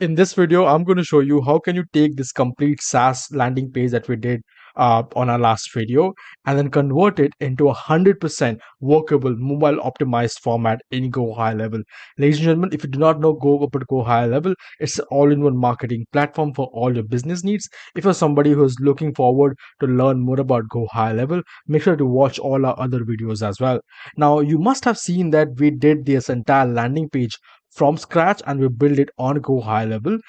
In this video, I'm going to show you how can you take this complete SaaS landing page that we did on our last video and then convert it into 100% workable mobile optimized format in GoHighLevel. Ladies and gentlemen, if you do not know GoHighLevel, it's an all-in-one marketing platform for all your business needs. If you're somebody who is looking forward to learn more about GoHighLevel, make sure to watch all our other videos as well. Now, you must have seen that we did this entire landing page from scratch and we build it on GoHighLevel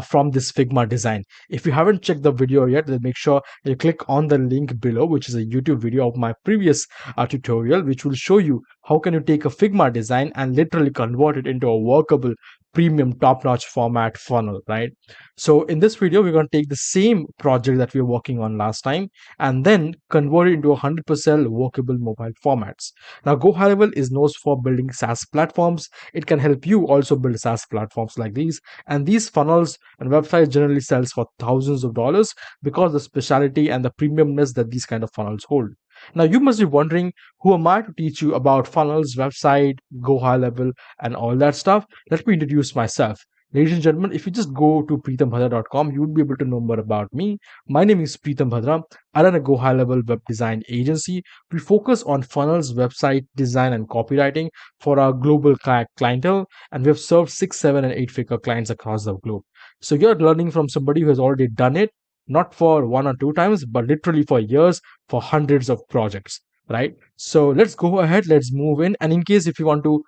from this Figma design. If you haven't checked the video yet, then make sure you click on the link below, which is a YouTube video of my previous tutorial, which will show you how can you take a Figma design and literally convert it into a workable premium top-notch format funnel, right? So in this video, we're going to take the same project that we were working on last time and then convert it into 100% workable mobile formats. Now, GoHighLevel is known for building SaaS platforms. It can help you also build SaaS platforms like these. And these funnels and websites generally sells for thousands of dollars because of the specialty and the premiumness that these kind of funnels hold. Now, you must be wondering, who am I to teach you about funnels, website, GoHighLevel, and all that stuff? Let me introduce myself. Ladies and gentlemen, if you just go to PritamBhadra.com, you would be able to know more about me. My name is Pritam Bhadra. I run a GoHighLevel web design agency. We focus on funnels, website design, and copywriting for our global clientele, and we have served 6, 7, and 8-figure clients across the globe. So you're learning from somebody who has already done it, not for 1 or 2 times, but literally for years, for hundreds of projects, right? So let's go ahead, let's move in. And in case if you want to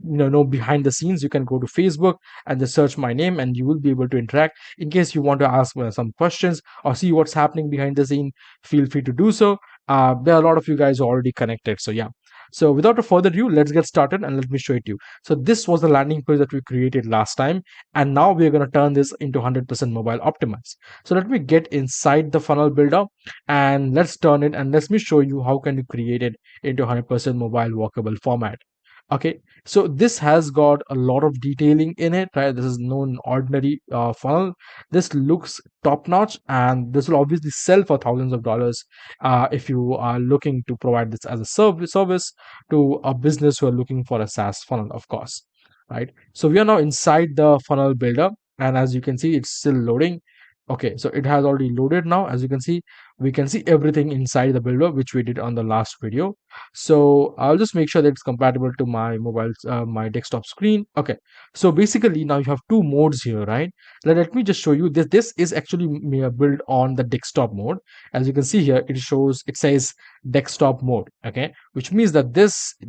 know behind the scenes, you can go to Facebook and just search my name and you will be able to interact. In case you want to ask some questions or see what's happening behind the scene, feel free to do so. There are a lot of you guys already connected, so yeah. So without a further ado, let's get started and let me show it to you. So this was the landing page that we created last time, and now we're going to turn this into 100% mobile optimized. So let me get inside the funnel builder and let's turn it and let me show you how can you create it into 100% mobile workable format. Okay, so this has got a lot of detailing in it, right? This is no ordinary funnel. This looks top notch, and this will obviously sell for thousands of dollars if you are looking to provide this as a service to a business who are looking for a SaaS funnel, of course, right? So we are now inside the funnel builder, and as you can see, it's still loading. Okay, so it has already loaded now. As you can see, we can see everything inside the builder, which we did on the last video. So I'll just make sure that it's compatible to my mobile, my desktop screen. Okay, so basically now you have 2 modes here, right? Let me just show you this. This is actually built on the desktop mode. As you can see here, it says desktop mode, okay, which means that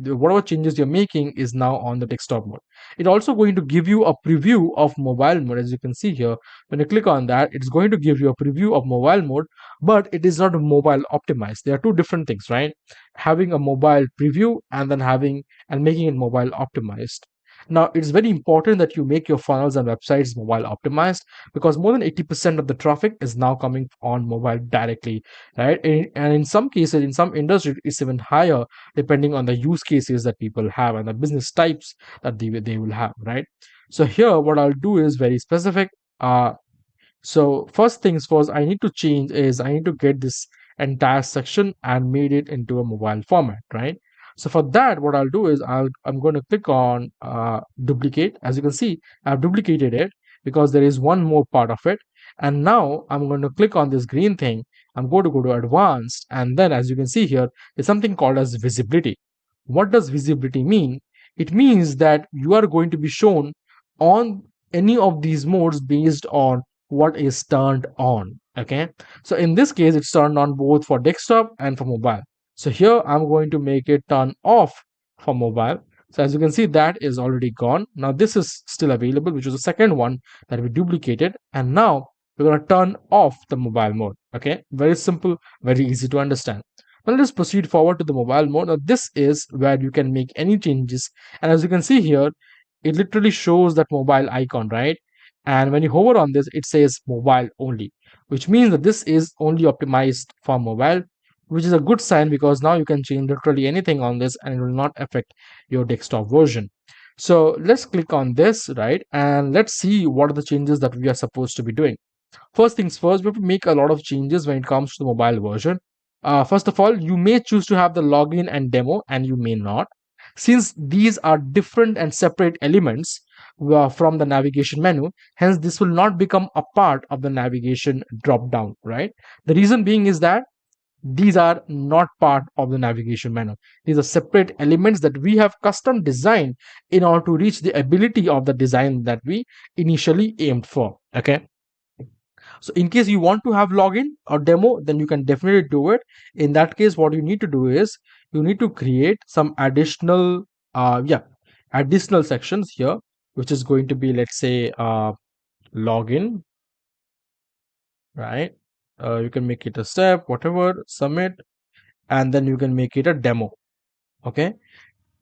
whatever changes you're making is now on the desktop mode. It's also going to give you a preview of mobile mode. As you can see here, when you click on that, it's going to give you a preview of mobile mode, but it is not mobile optimized. There are 2 different things, right? Having a mobile preview and then making it mobile optimized. Now, it's very important that you make your funnels and websites mobile optimized, because more than 80% of the traffic is now coming on mobile directly, right? And in some cases, in some industries, it's even higher depending on the use cases that people have and the business types that they will have, right? So here, what I'll do is very specific. So first things first, I need to get this entire section and made it into a mobile format, right? So for that, what I'll do is I'm going to click on duplicate. As you can see, I've duplicated it because there is one more part of it. And now I'm going to click on this green thing. I'm going to go to advanced. And then as you can see here, there's something called as visibility. What does visibility mean? It means that you are going to be shown on any of these modes based on what is turned on. Okay, so in this case, it's turned on both for desktop and for mobile. So here I'm going to make it turn off for mobile. So as you can see, that is already gone. Now this is still available, which is the second one that we duplicated. And now we're going to turn off the mobile mode. Okay, very simple, very easy to understand. Now let's proceed forward to the mobile mode. Now this is where you can make any changes. And as you can see here, it literally shows that mobile icon, right? And when you hover on this, it says mobile only, which means that this is only optimized for mobile, which is a good sign because now you can change literally anything on this and it will not affect your desktop version. So let's click on this, right? And let's see what are the changes that we are supposed to be doing. First things first, we have to make a lot of changes when it comes to the mobile version. First of all, you may choose to have the login and demo, and you may not. Since these are different and separate elements, from the navigation menu. Hence, this will not become a part of the navigation drop down, right? The reason being is that these are not part of the navigation menu. These are separate elements that we have custom designed in order to reach the ability of the design that we initially aimed for. Okay. So in case you want to have login or demo, then you can definitely do it. In that case, what you need to do is you need to create some additional, additional sections here, which is going to be, let's say, login, right? You can make it a step, whatever, submit, and then you can make it a demo. Okay.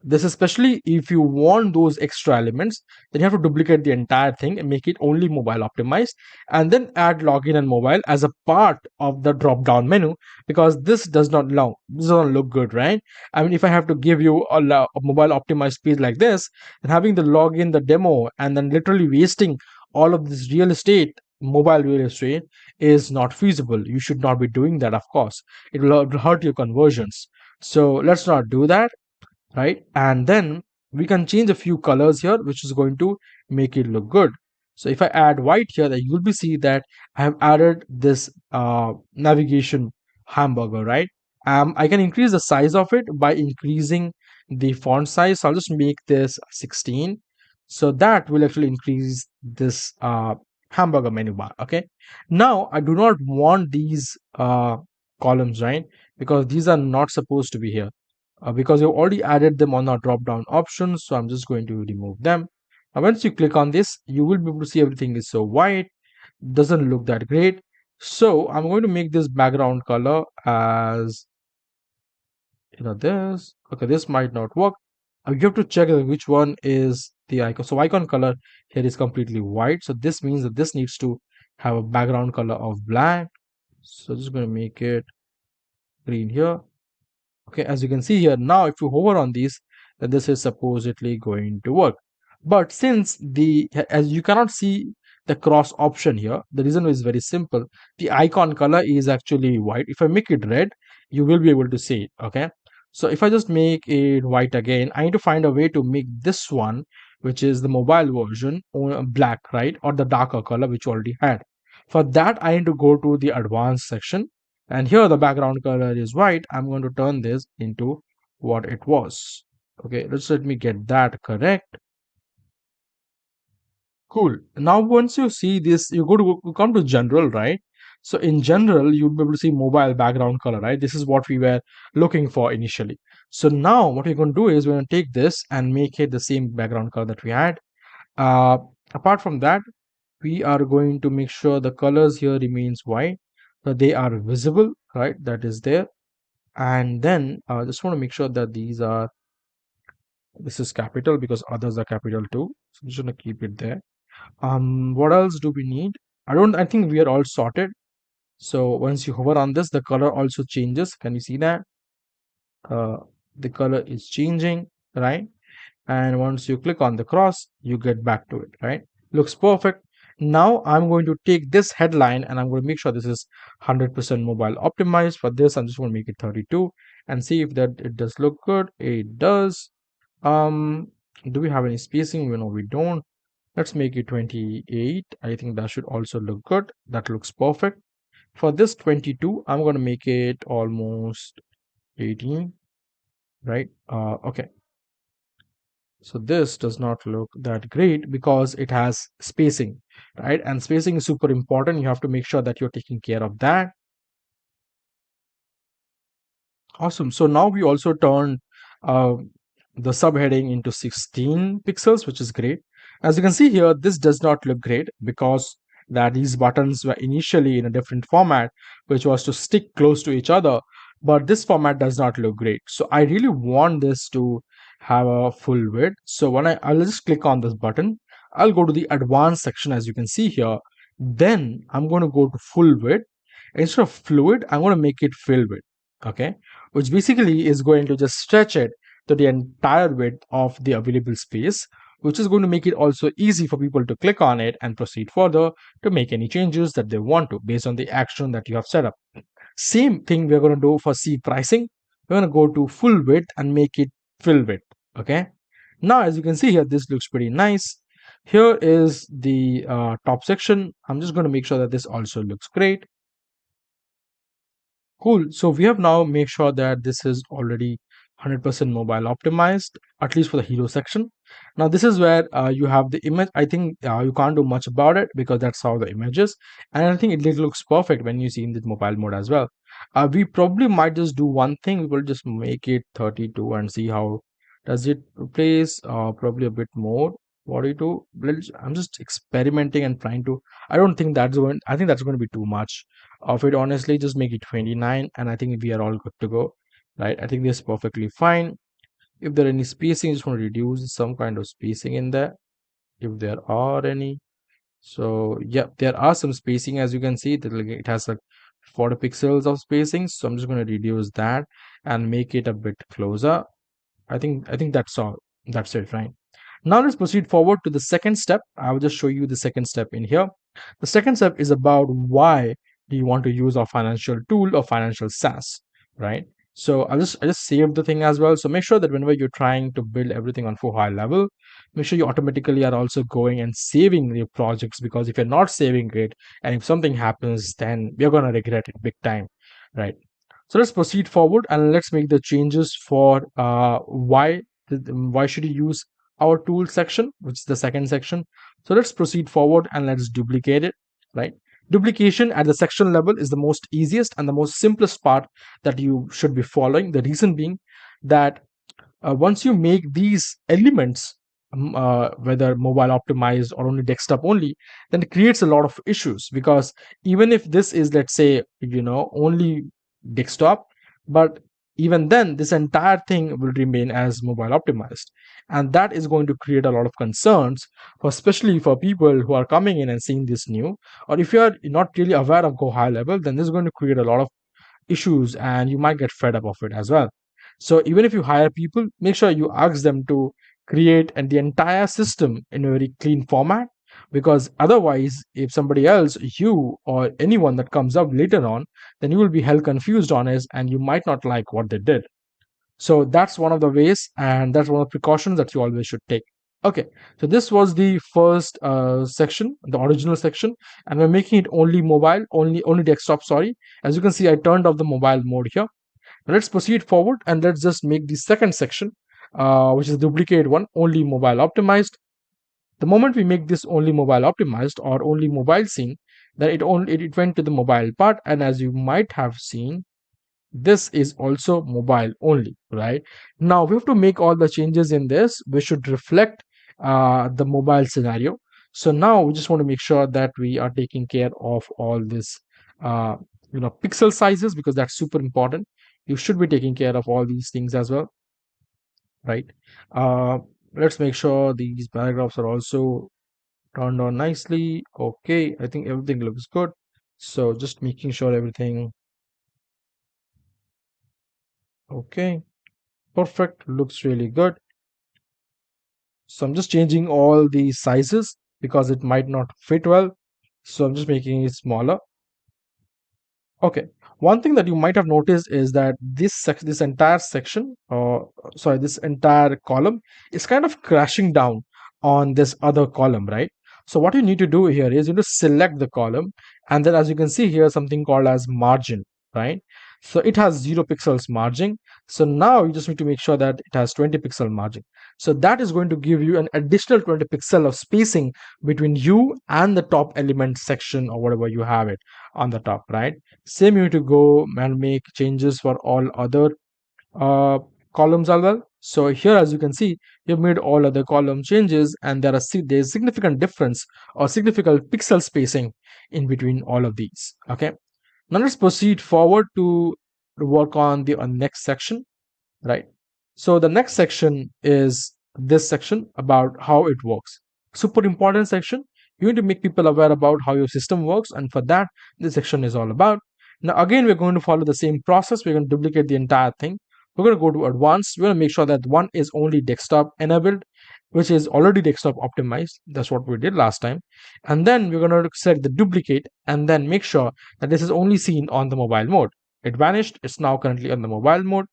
This especially if you want those extra elements, then you have to duplicate the entire thing and make it only mobile optimized, and then add login and mobile as a part of the drop down menu, because this doesn't look good, right? I mean, if I have to give you a mobile optimized page like this, then having the login, the demo, and then literally wasting all of this real estate, mobile real estate, is not feasible. You should not be doing that, of course. It will hurt your conversions. So let's not do that, right? And then we can change a few colors here, which is going to make it look good. So if I add white here, then you'll be see that I have added this navigation hamburger, right? I can increase the size of it by increasing the font size. So I'll just make this 16. So that will actually increase this hamburger menu bar. Okay. Now I do not want these columns, right? Because these are not supposed to be here. Because you've already added them on our drop down options, so I'm just going to remove them. Now once you click on this, you will be able to see everything is so white, doesn't look that great. So I'm going to make this background color as, this. Okay, this might not work. You have to check which one is the icon. So icon color here is completely white, so this means that this needs to have a background color of black. So just going to make it green here. Okay, as you can see here, now if you hover on these, then this is supposedly going to work. But since as you cannot see the cross option here, the reason is very simple. The icon color is actually white. If I make it red, you will be able to see it. Okay, so if I just make it white again, I need to find a way to make this one, which is the mobile version, black, right? Or the darker color which you already had. For that, I need to go to the advanced section, and here the background color is white. I'm going to turn this into what it was. Okay, let me get that correct. Cool. Now once you see this, you come to general, right? So in general, you'll be able to see mobile background color, right? This is what we were looking for initially. So now what we're going to do is we're going to take this and make it the same background color that we had. Apart from that, we are going to make sure the colors here remains white, so they are visible, right? That is there. And then just want to make sure that this is capital, because others are capital too. So I'm just going to keep it there. What else do we need? I think we are all sorted. So once you hover on this, the color also changes. Can you see that? The color is changing, right? And once you click on the cross, you get back to it, right? Looks perfect. Now I'm going to take this headline and I'm going to make sure this is 100% mobile optimized. For this, I'm just going to make it 32 and see if that it does look good. It does. Do we have any spacing? No, we don't. Let's make it 28. I think that should also look good. That looks perfect. For this 22, I'm going to make it almost 18, right? Okay. So this does not look that great because it has spacing, right? And spacing is super important. You have to make sure that you're taking care of that. Awesome. So now we also turned the subheading into 16 pixels, which is great. As you can see here, this does not look great because that these buttons were initially in a different format, which was to stick close to each other. But this format does not look great. So I really want this to have a full width. So when I'll just click on this button, I'll go to the advanced section, as you can see here. Then I'm going to go to full width. Instead of fluid, I'm going to make it fill width. Okay, which basically is going to just stretch it to the entire width of the available space, which is going to make it also easy for people to click on it and proceed further to make any changes that they want to based on the action that you have set up. Same thing we're going to do for C pricing. We're going to go to full width and make it fill width. Okay. Now, as you can see here, this looks pretty nice. Here is the top section. I'm just going to make sure that this also looks great. Cool. So we have now made sure that this is already 100% mobile optimized, at least for the hero section. Now this is where you have the image. I think you can't do much about it because that's how the image is. And I think it looks perfect when you see in the mobile mode as well. We probably might just do one thing. We will just make it 32 and see how does it replace probably a bit more 42. I'm just experimenting and trying to, I think that's going to be too much of it. Honestly, just make it 29 and I think we are all good to go, right? I think this is perfectly fine. If there are any spacing, just want to reduce some kind of spacing in there if there are any. So yeah, there are some spacing. As you can see that it has like 40 pixels of spacing, so I'm just going to reduce that and make it a bit closer. I think that's all. That's it, right? Now let's proceed forward to the second step. I will just show you the second step in here. The second step is about why do you want to use a financial tool or financial SaaS, right? So I just saved the thing as well. So make sure that whenever you're trying to build everything on full HighLevel, make sure you automatically are also going and saving your projects, because if you're not saving it and if something happens, then you're gonna regret it big time, right? So let's proceed forward and let's make the changes for why should you use our tool section, which is the second section. So let's proceed forward and let's duplicate it, right? Duplication at the section level is the most easiest and the most simplest part that you should be following. The reason being that once you make these elements whether mobile optimized or only desktop only, then it creates a lot of issues, because even if this is, let's say, only desktop, but even then this entire thing will remain as mobile optimized, and that is going to create a lot of concerns especially for people who are coming in and seeing this new, or if you are not really aware of GoHighLevel, then this is going to create a lot of issues and you might get fed up of it as well. So even if you hire people, make sure you ask them to create and the entire system in a very clean format, because otherwise if somebody else, you or anyone that comes up later on, then you will be hell confused on it and you might not like what they did. So that's one of the ways, and that's one of the precautions that you always should take. Okay, so this was the first section, the original section, and we're making it only mobile, only desktop. Sorry, as you can see, I turned off the mobile mode here. Now let's proceed forward and let's just make the second section, which is the duplicate one, only mobile optimized. The moment we make this only mobile optimized or only mobile scene, then it went to the mobile part, and as you might have seen, this is also mobile only, right? Now we have to make all the changes in this which should reflect the mobile scenario. So now we just want to make sure that we are taking care of all this uh, pixel sizes, because that's super important. You should be taking care of all these things as well, right? uh, let's make sure these paragraphs are also turned on nicely. Okay, I think everything looks good, so just making sure everything okay, perfect, looks really good. So I'm just changing all the sizes because it might not fit well. So I'm just making it smaller. Okay. One thing that you might have noticed is that this entire section, sorry, this entire column is kind of crashing down on this other column, right? So what you need to do here is you need to select the column, and then as you can see here, something called as margin, right? So it has 0 pixels margin. So now you just need to make sure that it has 20 pixel margin. So that is going to give you an additional 20 pixel of spacing between you and the top element section or whatever you have it on the top, right? Same, you need to go and make changes for all other uh, columns as well. So here, as you can see, you've made all other column changes, and there's significant difference or significant pixel spacing in between all of these. Okay, now let's proceed forward to work on the next section, right? So the next section is this section about how it works. Super important section. You need to make people aware about how your system works, and for that, this section is all about. Now, again, we're going to follow the same process. We're going to duplicate the entire thing. We're going to go to advanced. We're going to make sure that one is only desktop enabled, which is already desktop optimized. That's what we did last time. And then we're going to select the duplicate and then make sure that this is only seen on the mobile mode. It vanished. It's now currently on the mobile mode.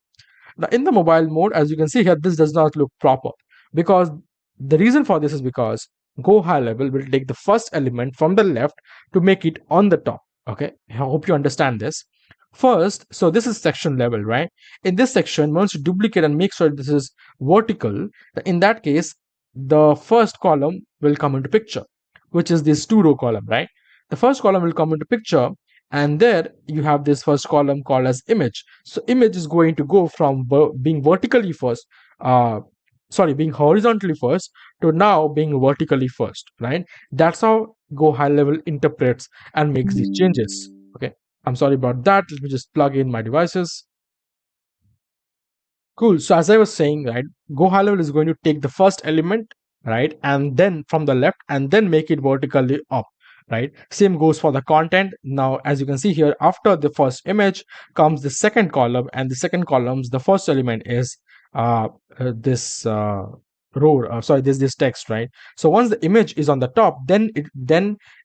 Now, in the mobile mode, as you can see here, this does not look proper, because the reason for this is because GoHighLevel will take the first element from the left to make it on the top. Okay, I hope you understand this. First, so this is section level, right? In this section, once you duplicate and make sure this is vertical, in that case, the first column will come into picture, which is this 2-row column, right? The first column will come into picture, and there you have this first column called as image. So image is going to go from being vertically first, being horizontally first to now being vertically first, right? That's how GoHighLevel interprets and makes these changes. Okay, I'm sorry about that. Let me just plug in my devices. Cool. So as I was saying, right, GoHighLevel is going to take the first element, right, and then from the left, and then make it vertically up, right? Same goes for the content. Now, as you can see here, after the first image comes the second column, and the second column's the first element is this row. This text, right? So once the image is on the top, then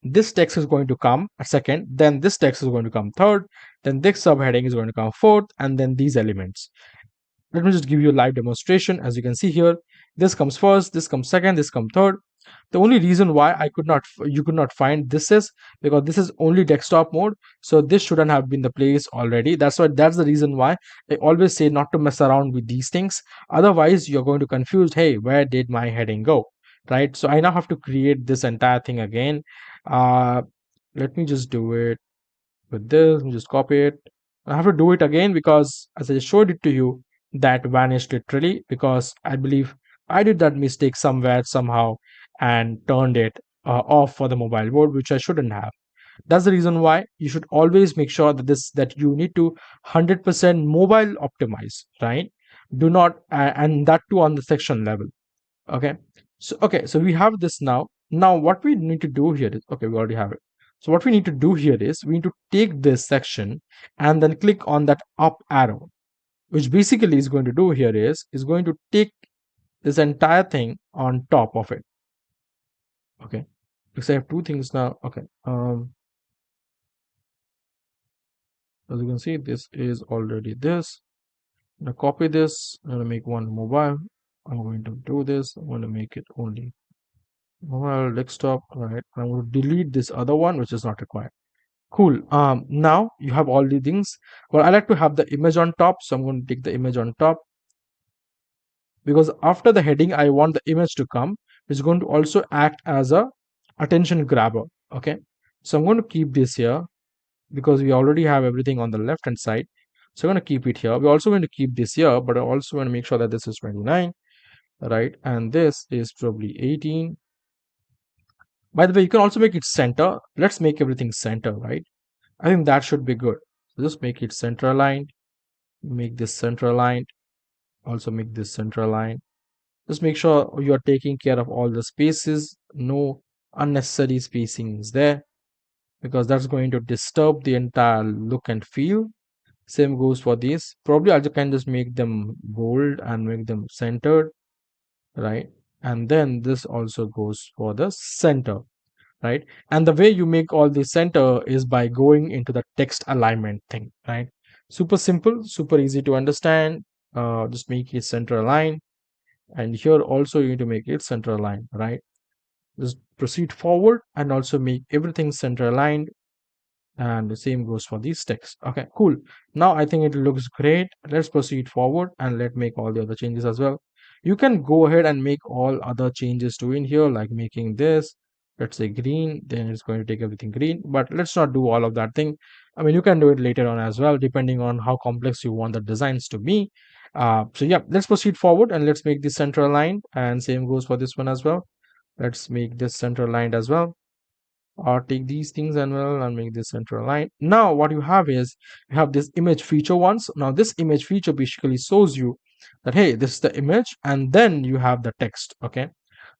this text is going to come a second. Then this text is going to come third. Then this subheading is going to come fourth, and then these elements. Let me just give you a live demonstration. As you can see here, this comes first, this comes second, this comes third. The only reason why you could not find this is because this is only desktop mode, so this shouldn't have been the place already. That's the reason why I always say not to mess around with these things. Otherwise, you're going to confuse, hey, where did my heading go, right? So I now have to create this entire thing again. Let me just do it with this. Let me just copy it. I have to do it again because as I showed it to you, that vanished literally because I believe I did that mistake somewhere somehow and turned it off for the mobile mode, which I shouldn't have. That's the reason why you should always make sure that you need to 100% mobile optimize, right? Do not and that too on the section level. Okay. So we have this now. Now what we need to do here is, okay, we already have it. So what we need to do here is we need to take this section and then click on that up arrow, which basically is going to do here is going to take this entire thing on top of it. Okay, because I have two things now. Okay, as you can see, this is already this. I'm gonna copy this. I'm gonna make one mobile. I'm going to do this. I'm going to make it only mobile desktop. All right, I'm going to delete this other one which is not required. Cool. Now you have all the things. Well, I like to have the image on top, so I'm going to take the image on top, because after the heading I want the image to come. It's going to also act as a attention grabber. Okay, so I'm going to keep this here because we already have everything on the left hand side, so I'm going to keep it here. We're also going to keep this here, but I also want to make sure that this is 29, right, and this is probably 18. By the way, you can also make it center. Let's make everything center, right? I think that should be good. So just make it center aligned, make this center aligned, also make this center aligned. Just make sure you are taking care of all the spaces, no unnecessary spacings there, because that's going to disturb the entire look and feel. Same goes for these. Probably I can just make them bold and make them centered, right? And then this also goes for the center, right? And the way you make all the center is by going into the text alignment thing, right? Super simple, super easy to understand. Just make it center aligned, and here also you need to make it center aligned, right? Just proceed forward and also make everything center aligned, and the same goes for these text. Okay, cool. Now I think it looks great. Let's proceed forward and let make all the other changes as well. You can go ahead and make all other changes too in here, like making this, let's say green, then it's going to take everything green, but let's not do all of that thing. I mean, you can do it later on as well, depending on how complex you want the designs to be. So yeah, let's proceed forward and let's make this center aligned, and same goes for this one as well. Let's make this center aligned as well, or take these things and well and make this center aligned. Now what you have is you have this image feature once. Now this image feature basically shows you that, hey, this is the image, and then you have the text. Okay,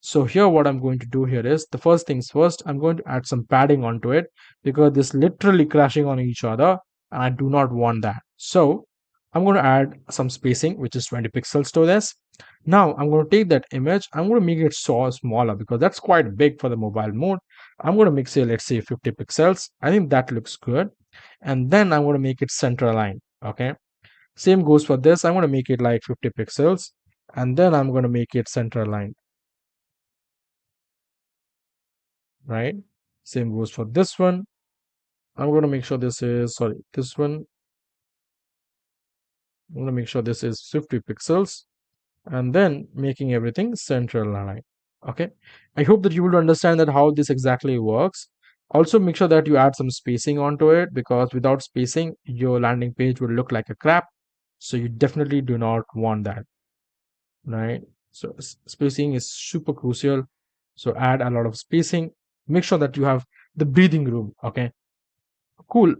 so here what I'm going to do here is, the first things first, I'm going to add some padding onto it because this literally crashing on each other and I do not want that. So I'm going to add some spacing, which is 20 pixels to this. Now I'm going to take that image, I'm going to make it so smaller because that's quite big for the mobile mode. I'm going to make, say, let's say 50 pixels. I think that looks good. And then I'm going to make it center aligned. Okay, same goes for this. I'm going to make it like 50 pixels, and then I'm going to make it center aligned. right? Same goes for this one. I'm going to make sure this is, sorry, this one. I'm going to make sure this is 50 pixels and then making everything central aligned. Okay. I hope that you will understand that how this exactly works. Also make sure that you add some spacing onto it, because without spacing, your landing page will look like a crap. So you definitely do not want that, right? So spacing is super crucial. So add a lot of spacing. Make sure that you have the breathing room. Okay. Cool.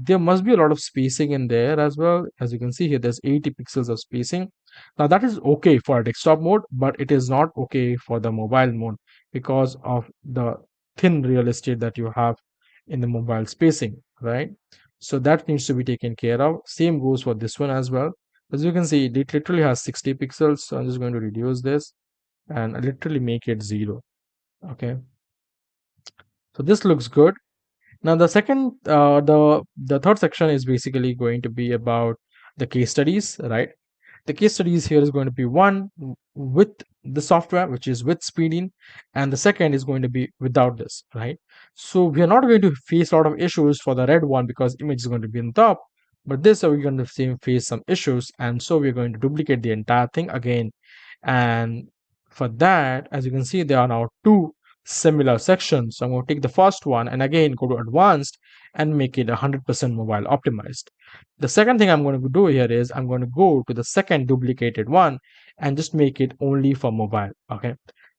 There must be a lot of spacing in there as well. As you can see here, there's 80 pixels of spacing. Now that is okay for a desktop mode, but it is not okay for the mobile mode because of the thin real estate that you have in the mobile spacing, right? So that needs to be taken care of. Same goes for this one as well. As you can see, it literally has 60 pixels. So I'm just going to reduce this and literally make it 0. Okay. So this looks good. Now the third section is basically going to be about the case studies, right? The case studies here is going to be one with the software, which is with speeding, and the second is going to be without this, right? So we are not going to face a lot of issues for the red one because image is going to be on top, but this we're going to face some issues, and so we're going to duplicate the entire thing again. And for that, as you can see, there are now two similar sections. So I'm going to take the first one and again go to advanced and make it 100% mobile optimized. The second thing I'm going to do here is I'm going to go to the second duplicated one and just make it only for mobile. Okay.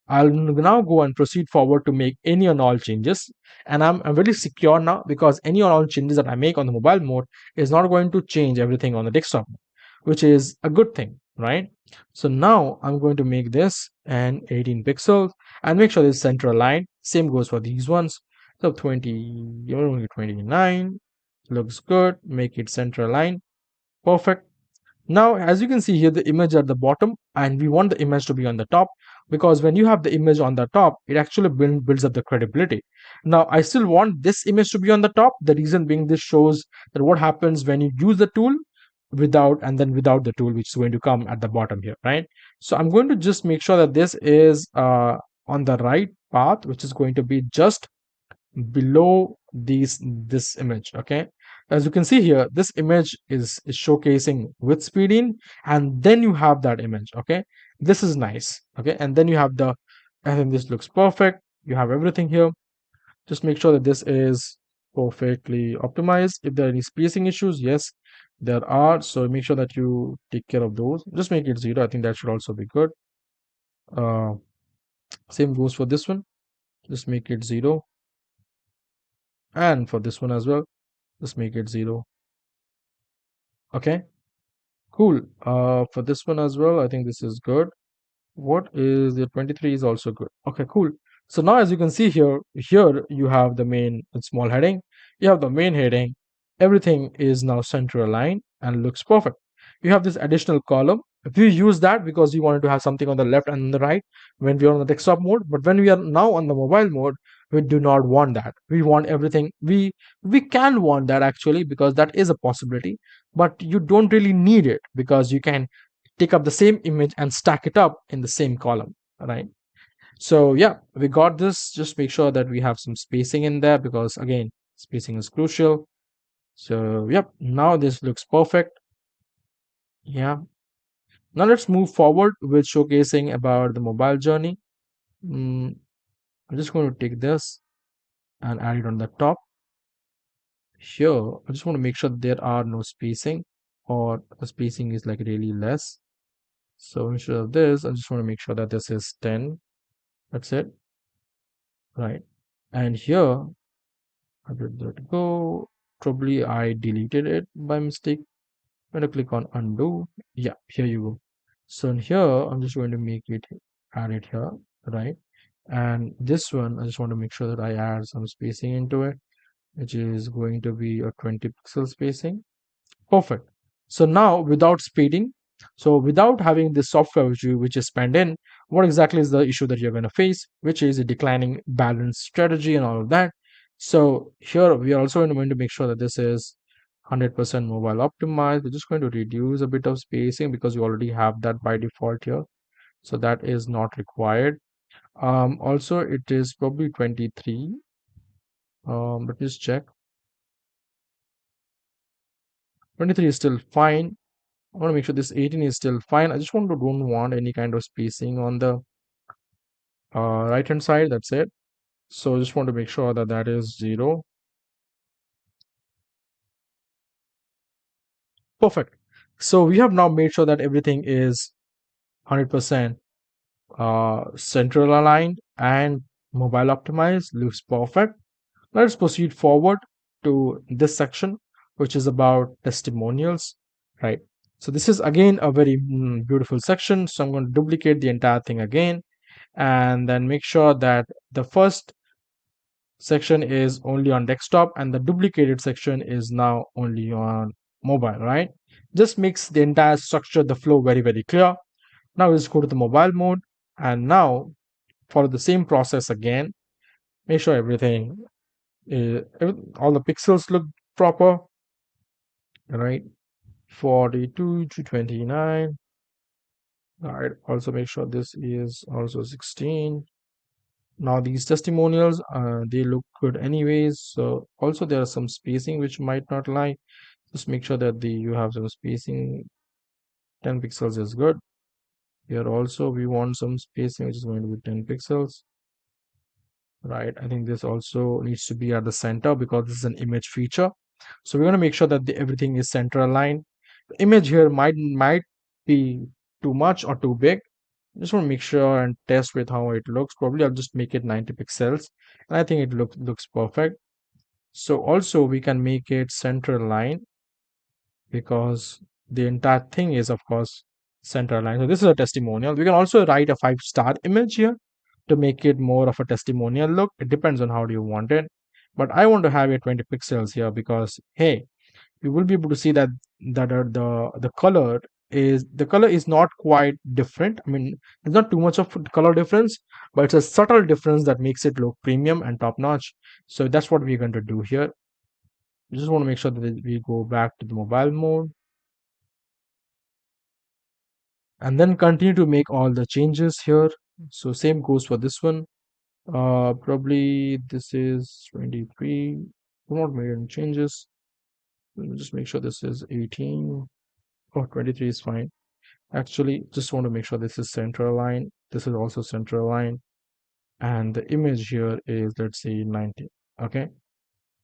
I'll now go and proceed forward to make any and all changes. And I'm very secure now because any and all changes that I make on the mobile mode is not going to change everything on the desktop, which is a good thing, right? So now I'm going to make this an 18 pixels and make sure it's center aligned. Same goes for these ones. So 29 looks good. Make it center aligned. Perfect. Now, as you can see here, the image at the bottom, and we want the image to be on the top, because when you have the image on the top, it actually builds up the credibility. Now, I still want this image to be on the top. The reason being, this shows that what happens when you use the tool without and then without the tool, which is going to come at the bottom here, right? So I'm going to just make sure that this is on the right path, which is going to be just below this image. Okay, as you can see here, this image is showcasing with speeding, and then you have that image. Okay, this is nice. Okay, and then you have the, I think this looks perfect. You have everything here. Just make sure that this is perfectly optimized. If there are any spacing issues, yes, there are. So make sure that you take care of those. Just make it 0. I think that should also be good. Uh, Same goes for this one. Just make it 0. And for this one as well, just make it 0. Okay, cool. For this one as well, I think this is good. What is the 23 is also good. Okay, cool. So now as you can see here, you have the main small heading, you have the main heading, everything is now center aligned and looks perfect. You have this additional column. If you use that because you wanted to have something on the left and on the right when we are on the desktop mode, but when we are now on the mobile mode, we do not want that. We want everything. We can want that actually, because that is a possibility, but you don't really need it because you can take up the same image and stack it up in the same column, right? So yeah, we got this. Just make sure that we have some spacing in there, because again, spacing is crucial. So yep, now this looks perfect. Yeah, now let's move forward with showcasing about the mobile journey. I'm just going to take this and add it on the top. Here I just want to make sure there are no spacing, or the spacing is like really less. So instead of this, I just want to make sure that this is 10. That's it, right? And here I did let go. Probably I deleted it by mistake. I'm going to click on undo. Yeah, here you go. So in here, I'm just going to make it, add it here, right? And this one, I just want to make sure that I add some spacing into it, which is going to be a 20 pixel spacing. Perfect. So now without speeding, so without having this software which is spanned in, what exactly is the issue that you're going to face, which is a declining balance strategy and all of that. So here we are also going to make sure that this is 100% mobile optimized. We're just going to reduce a bit of spacing because you already have that by default here. So that is not required. Also it is probably 23. Let me just check. 23 is still fine. I want to make sure this 18 is still fine. I just don't want any kind of spacing on the right hand side. That's it. So I just want to make sure that that is 0. Perfect. So we have now made sure that everything is 100% central aligned and mobile optimized. Looks perfect. Let's proceed forward to this section, which is about testimonials, right? So this is again a very beautiful section. So I'm going to duplicate the entire thing again and then make sure that the first section is only on desktop and the duplicated section is now only on mobile, right? Just makes the entire structure, the flow very clear. Now let's go to the mobile mode and now follow the same process again. Make sure everything all the pixels look proper, right? 42 to 29. All right, also make sure this is also 16. Now these testimonials, they look good anyways. So also there are some spacing which might not lie. Just make sure that you have some spacing. 10 pixels is good. Here also we want some spacing which is going to be 10 pixels. Right, I think this also needs to be at the center because this is an image feature. So we're going to make sure that everything is center aligned. The image here might be too much or too big. Just want to make sure and test with how it looks. Probably I'll just make it 90 pixels and I think it looks perfect. So also we can make it center aligned because the entire thing is of course center aligned. So this is a testimonial. We can also write a 5-star image here to make it more of a testimonial look. It depends on how do you want it, but I want to have it 20 pixels here because hey, you will be able to see that the color is not quite different. I mean, there's not too much of color difference, but it's a subtle difference that makes it look premium and top notch. So that's what we're going to do here. We just want to make sure that we go back to the mobile mode and then continue to make all the changes here. So same goes for this one. Probably this is 23. Do not make any changes. Let me just make sure this is 18. Oh, 23 is fine. Actually, just want to make sure this is center aligned. This is also center aligned. And the image here is, let's say, 90. Okay.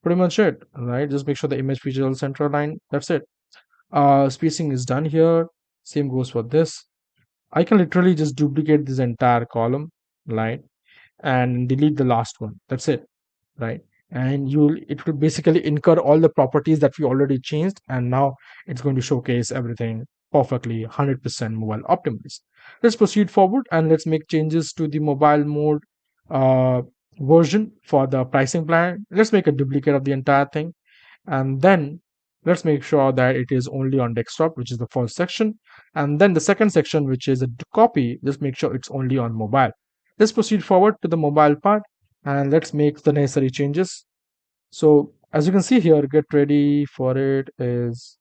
Pretty much it, right? Just make sure the image feature is center aligned. That's it. Spacing is done here. Same goes for this. I can literally just duplicate this entire column, right? And delete the last one. That's it, right? And it will basically incur all the properties that we already changed, and now it's going to showcase everything perfectly 100% mobile optimized. Let's proceed forward and let's make changes to the mobile mode uh, version for the pricing plan. Let's make a duplicate of the entire thing, and then let's make sure that it is only on desktop, which is the first section, and then the second section, which is a copy, just make sure it's only on mobile. Let's proceed forward to the mobile part and let's make the necessary changes. So as you can see here, get ready for it is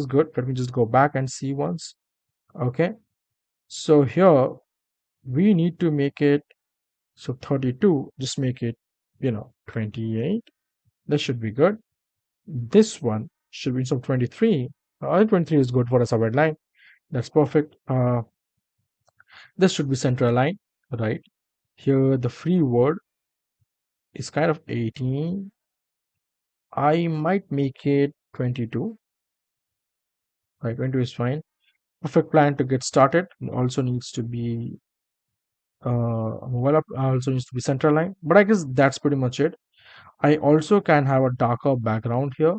good. Let me just go back and see once. Okay, so here we need to make it, so 32, just make it 28. That should be good. This one should be some 23. 23 is good for a subhead line. That's perfect. This should be center line, right? Here the free word is kind of 18. I might make it 22. Right, 22 is fine. Perfect plan to get started. Also needs to be also needs to be center line. But I guess that's pretty much it. I also can have a darker background here.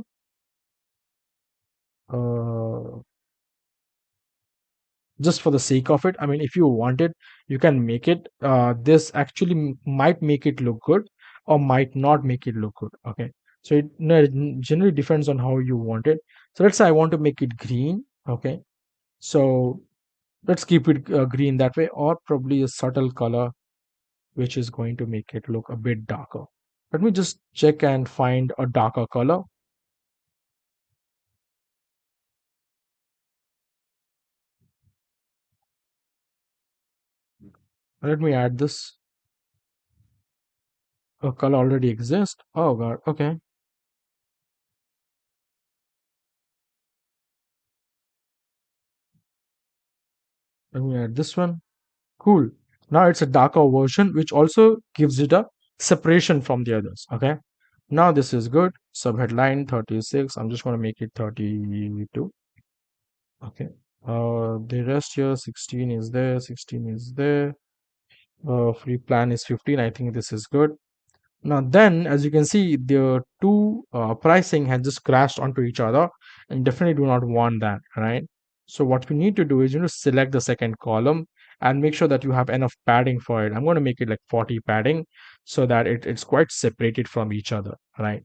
Uh, just for the sake of it. I mean, if you want it, you can make it. This actually might make it look good or might not make it look good. Okay. So it generally depends on how you want it. So let's say I want to make it green. Okay. So let's keep it green that way, or probably a subtle color, which is going to make it look a bit darker. Let me just check and find a darker color. Let me add this. Oh, color already exists. Oh god. Okay. Let me add this one. Cool. Now it's a darker version, which also gives it a separation from the others. Okay. Now this is good. Subheadline 36. I'm just going to make it 32. Okay. The rest here 16 is there. 16 is there. Free plan is 15. I think this is good. Now then, as you can see, the two pricing has just crashed onto each other, and definitely do not want that, right? So what we need to do is select the second column and make sure that you have enough padding for it. I'm going to make it like 40 padding so that it's quite separated from each other, right?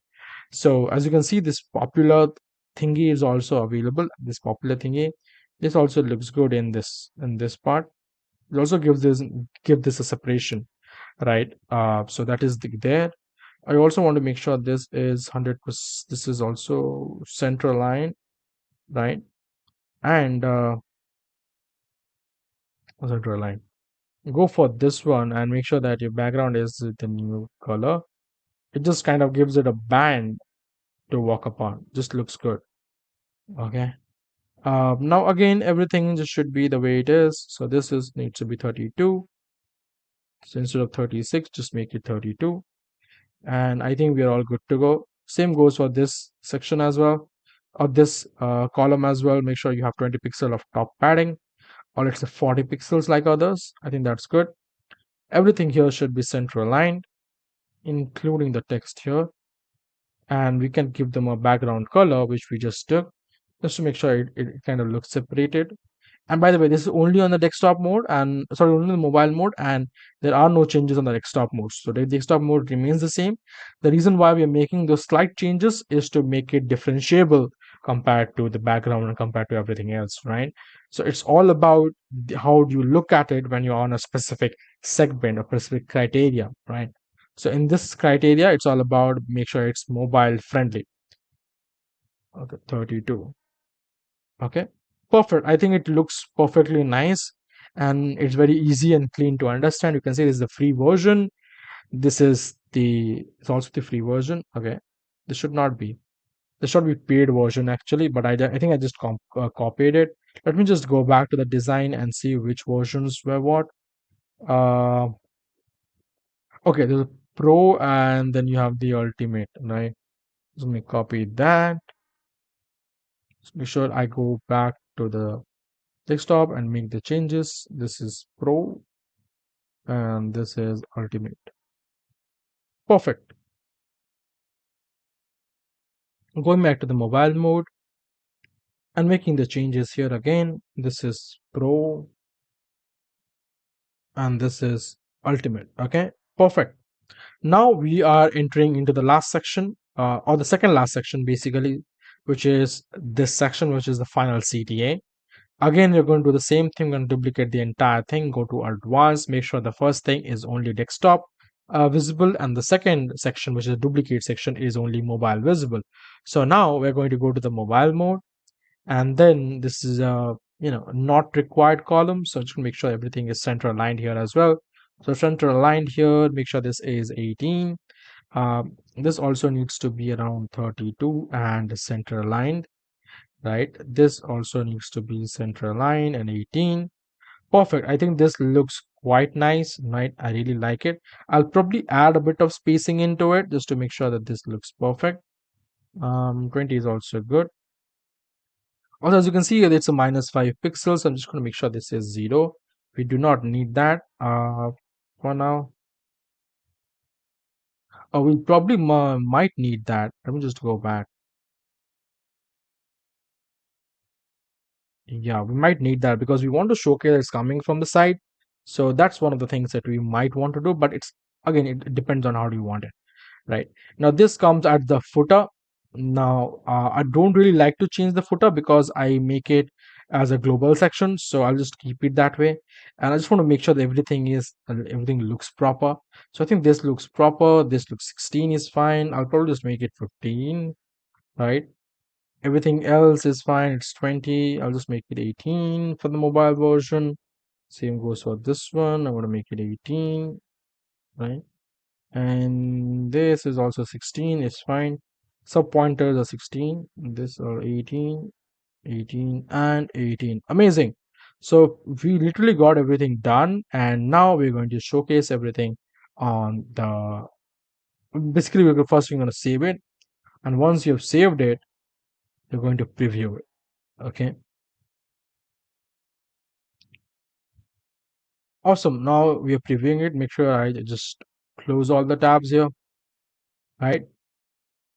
So as you can see, this popular thingy is also available. This popular thingy, this also looks good in this part. It also give this a separation, right? So that is there. I also want to make sure this is 100%. This is also center line, right? And center line. Go for this one and make sure that your background is the new color. It just kind of gives it a band to walk upon. Just looks good. Okay. Now again, everything just should be the way it is. So this is needs to be 32. So instead of 36, just make it 32. And I think we are all good to go. Same goes for this section as well, or this column as well. Make sure you have 20 pixel of top padding, or let's say 40 pixels like others. I think that's good. Everything here should be center aligned, including the text here, and we can give them a background color, which we just took, just to make sure it kind of looks separated. And by the way, this is only on the desktop mode and sorry, only the mobile mode, and there are no changes on the desktop mode. So the desktop mode remains the same. The reason why we are making those slight changes is to make it differentiable compared to the background and compared to everything else, right? So it's all about how do you look at it when you're on a specific segment or specific criteria, right? So in this criteria, it's all about make sure it's mobile friendly. Okay, 32. Okay, perfect. I think it looks perfectly nice and it's very easy and clean to understand. You can see this is the free version. It's also the free version. Okay, this should not be. This should be paid version actually, but I think I just copied it. Let me just go back to the design and see which versions were what. Uh, okay, there's a pro and then you have the ultimate, right? Let me copy that. Just make sure I go back to the desktop and make the changes. This is pro and this is ultimate. Perfect. Going back to the mobile mode and making the changes here again. This is pro and this is ultimate. Okay, perfect. Now we are entering into the last section or the second last section basically, which is this section, which is the final CTA. Again, we're going to do the same thing. We're going to duplicate the entire thing. Go to advanced, make sure the first thing is only desktop visible, and the second section, which is the duplicate section, is only mobile visible. So now we're going to go to the mobile mode, and then this is a not required column. So just make sure everything is center aligned here as well. So center aligned here. Make sure this is 18. This also needs to be around 32 and center aligned, right? This also needs to be center aligned and 18. Perfect. I think this looks quite nice, right? I really like it. I'll probably add a bit of spacing into it just to make sure that this looks perfect. 20 is also good. Also, as you can see here, it's a -5 pixels. I'm just going to make sure this is 0. We do not need that for now. We probably might need that. Let me just go back. Yeah, we might need that because we want to showcase it's coming from the side. So that's one of the things that we might want to do, but it's again, it depends on how do you want it, right? Now this comes at the footer. Now I don't really like to change the footer because I make it as a global section, so I'll just keep it that way. And I just want to make sure that everything looks proper. So I think this looks proper. This looks 16 is fine. I'll probably just make it 15, right? Everything else is fine. It's 20. I'll just make it 18 for the mobile version. Same goes for this one. I'm going to make it 18, right? And this is also 16. It's fine. Sub pointers are 16. This are 18, 18, and 18. Amazing. So we literally got everything done, and now we're going to showcase everything on the. Basically, we're going to save it, and once you have saved it, you're going to preview it. Okay. Awesome. Now we are previewing it. Make sure I just close all the tabs here. Right.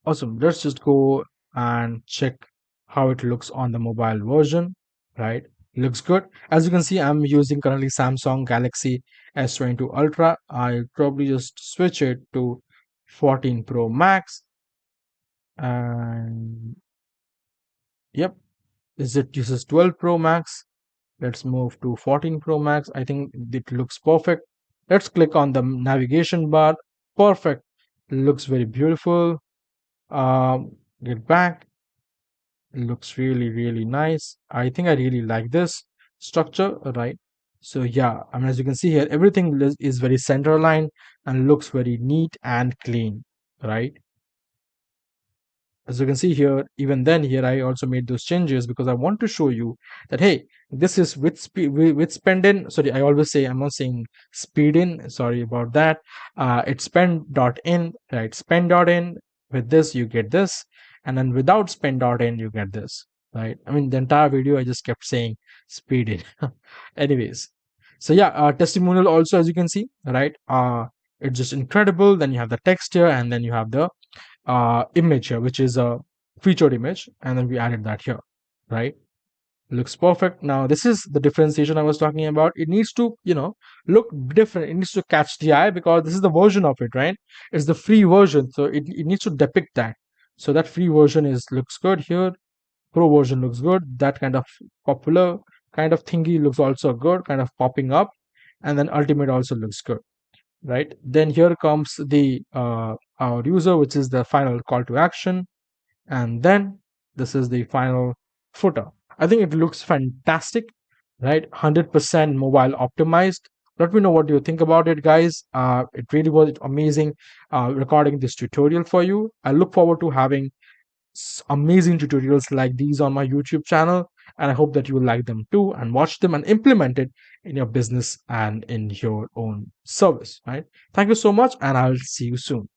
Awesome. Let's just go and check how it looks on the mobile version. Right. Looks good. As you can see, I'm using currently Samsung Galaxy S22 Ultra. I'll probably just switch it to 14 Pro Max. And yep, this is 12 Pro Max. Let's move to 14 Pro Max. I think it looks perfect. Let's click on the navigation bar. Perfect. Looks very beautiful. Get back. It looks really, really nice. I think I really like this structure, right? So yeah, I mean, as you can see here, everything is very center aligned and looks very neat and clean, right? As you can see here, even then here I also made those changes because I want to show you that, hey, this is with speed, with spend in. Sorry, I always say, I'm not saying speed in, sorry about that. It's spend dot in, right? Spend dot in. With this you get this, and then without spend dot in you get this, right? I mean, the entire video I just kept saying speed in. Anyways, so yeah, testimonial also, as you can see, right? It's just incredible. Then you have the text here, and then you have the image here, which is a featured image, and then we added that here, right? Looks perfect. Now this is the differentiation I was talking about. It needs to, look different. It needs to catch the eye because this is the version of it, right? It's the free version, so it needs to depict that. So that free version is looks good here. Pro version looks good. That kind of popular kind of thingy looks also good, kind of popping up, and then ultimate also looks good, right? Then here comes the our user, which is the final call to action, and then this is the final footer. I think it looks fantastic, right? 100% mobile optimized. Let me know what you think about it, guys. It really was amazing recording this tutorial for you. I look forward to having amazing tutorials like these on my YouTube channel, and I hope that you will like them too and watch them and implement it in your business and in your own service, right? Thank you so much, and I'll see you soon.